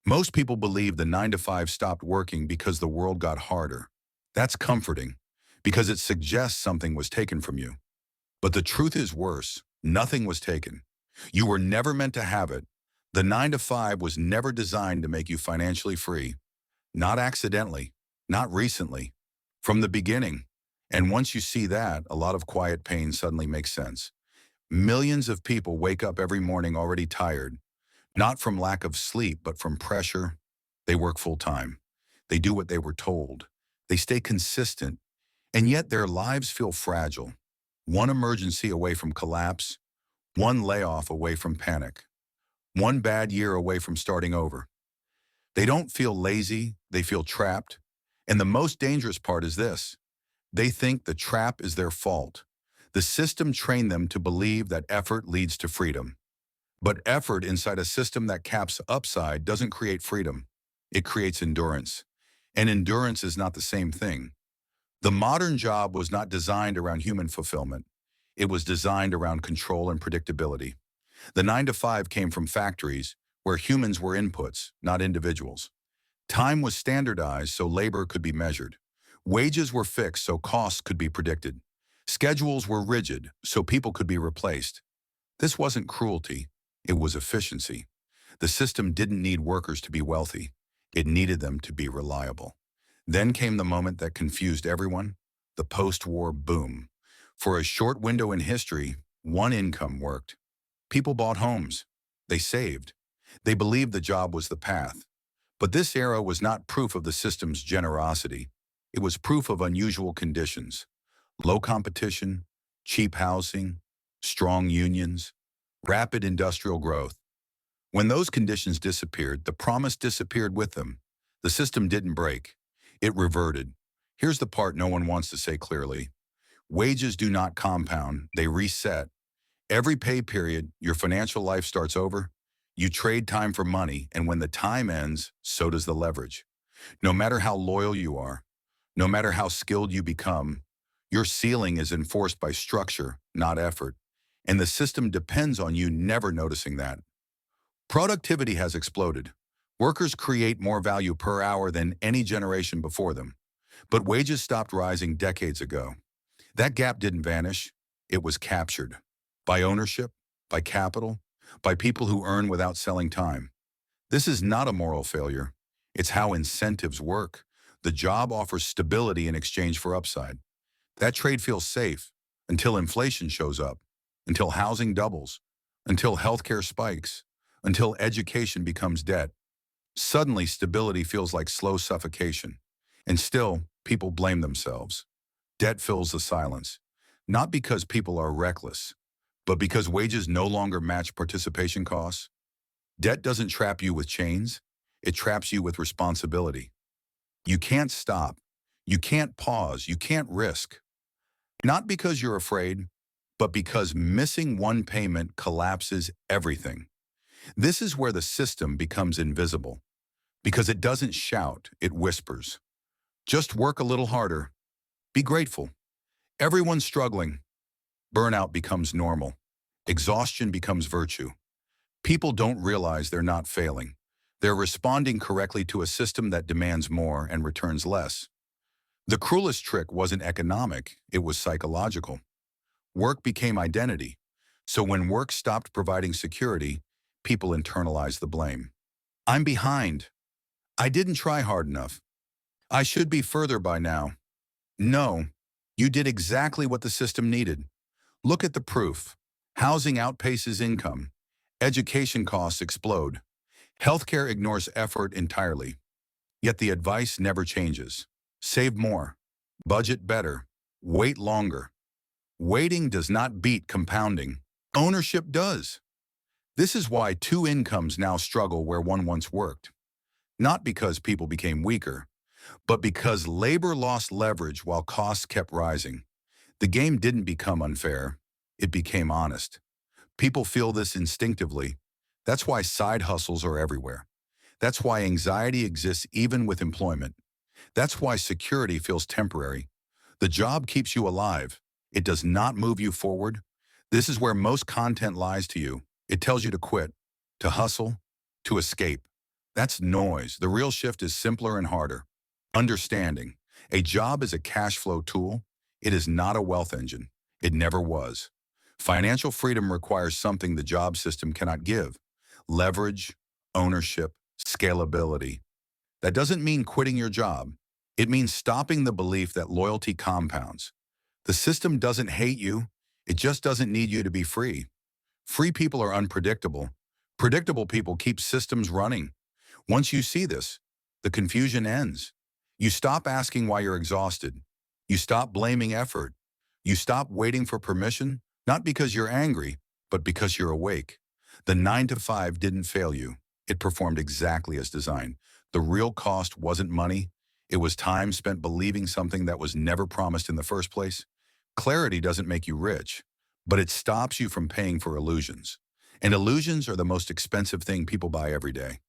Most people believe the 9 to 5 stopped working because the world got harder. That's comforting because it suggests something was taken from you. But the truth is worse. Nothing was taken. You were never meant to have it. The 9 to 5 was never designed to make you financially free. Not accidentally, not recently, from the beginning. And once you see that, a lot of quiet pain suddenly makes sense. Millions of people wake up every morning already tired, not from lack of sleep, but from pressure. They work full time. They do what they were told. They stay consistent, and yet their lives feel fragile. One emergency away from collapse, one layoff away from panic, one bad year away from starting over. They don't feel lazy, they feel trapped. And the most dangerous part is this: they think the trap is their fault. The system trained them to believe that effort leads to freedom. But effort inside a system that caps upside doesn't create freedom. It creates endurance. And endurance is not the same thing. The modern job was not designed around human fulfillment. It was designed around control and predictability. The 9 to 5 came from factories where humans were inputs, not individuals. Time was standardized so labor could be measured. Wages were fixed so costs could be predicted. Schedules were rigid so people could be replaced. This wasn't cruelty, it was efficiency. The system didn't need workers to be wealthy. It needed them to be reliable. Then came the moment that confused everyone: the post-war boom. For a short window in history, one income worked. People bought homes. They saved. They believed the job was the path. But this era was not proof of the system's generosity. It was proof of unusual conditions: low competition, cheap housing, strong unions, rapid industrial growth. When those conditions disappeared, the promise disappeared with them. The system didn't break. It reverted. Here's the part no one wants to say clearly. Wages do not compound, they reset. Every pay period, your financial life starts over. You trade time for money, and when the time ends, so does the leverage. No matter how loyal you are, no matter how skilled you become, your ceiling is enforced by structure, not effort. And the system depends on you never noticing that. Productivity has exploded. Workers create more value per hour than any generation before them. But wages stopped rising decades ago. That gap didn't vanish. It was captured. By ownership, by capital, by people who earn without selling time. This is not a moral failure. It's how incentives work. The job offers stability in exchange for upside. That trade feels safe until inflation shows up, until housing doubles, until healthcare spikes, until education becomes debt. Suddenly, stability feels like slow suffocation. And still, people blame themselves. Debt fills the silence, not because people are reckless, but because wages no longer match participation costs. Debt doesn't trap you with chains, it traps you with responsibility. You can't stop, you can't pause, you can't risk. Not because you're afraid, but because missing one payment collapses everything. This is where the system becomes invisible, because it doesn't shout, it whispers. Just work a little harder. Be grateful. Everyone's struggling. Burnout becomes normal. Exhaustion becomes virtue. People don't realize they're not failing. They're responding correctly to a system that demands more and returns less. The cruelest trick wasn't economic, it was psychological. Work became identity. So when work stopped providing security, people internalized the blame. I'm behind. I didn't try hard enough. I should be further by now. No, you did exactly what the system needed. Look at the proof. Housing outpaces income. Education costs explode. Healthcare ignores effort entirely. Yet the advice never changes. Save more. Budget better. Wait longer. Waiting does not beat compounding. Ownership does. This is why two incomes now struggle where one once worked. Not because people became weaker, but because labor lost leverage while costs kept rising. The game didn't become unfair. It became honest. People feel this instinctively. That's why side hustles are everywhere. That's why anxiety exists even with employment. That's why security feels temporary. The job keeps you alive. It does not move you forward. This is where most content lies to you. It tells you to quit, to hustle, to escape. That's noise. The real shift is simpler and harder. Understanding. A job is a cash flow tool. It is not a wealth engine. It never was. Financial freedom requires something the job system cannot give: leverage, ownership, scalability. That doesn't mean quitting your job. It means stopping the belief that loyalty compounds. The system doesn't hate you. It just doesn't need you to be free. Free people are unpredictable. Predictable people keep systems running. Once you see this, the confusion ends. You stop asking why you're exhausted. You stop blaming effort. You stop waiting for permission, not because you're angry, but because you're awake. The 9 to 5 didn't fail you. It performed exactly as designed. The real cost wasn't money. It was time spent believing something that was never promised in the first place. Clarity doesn't make you rich, but it stops you from paying for illusions. And illusions are the most expensive thing people buy every day.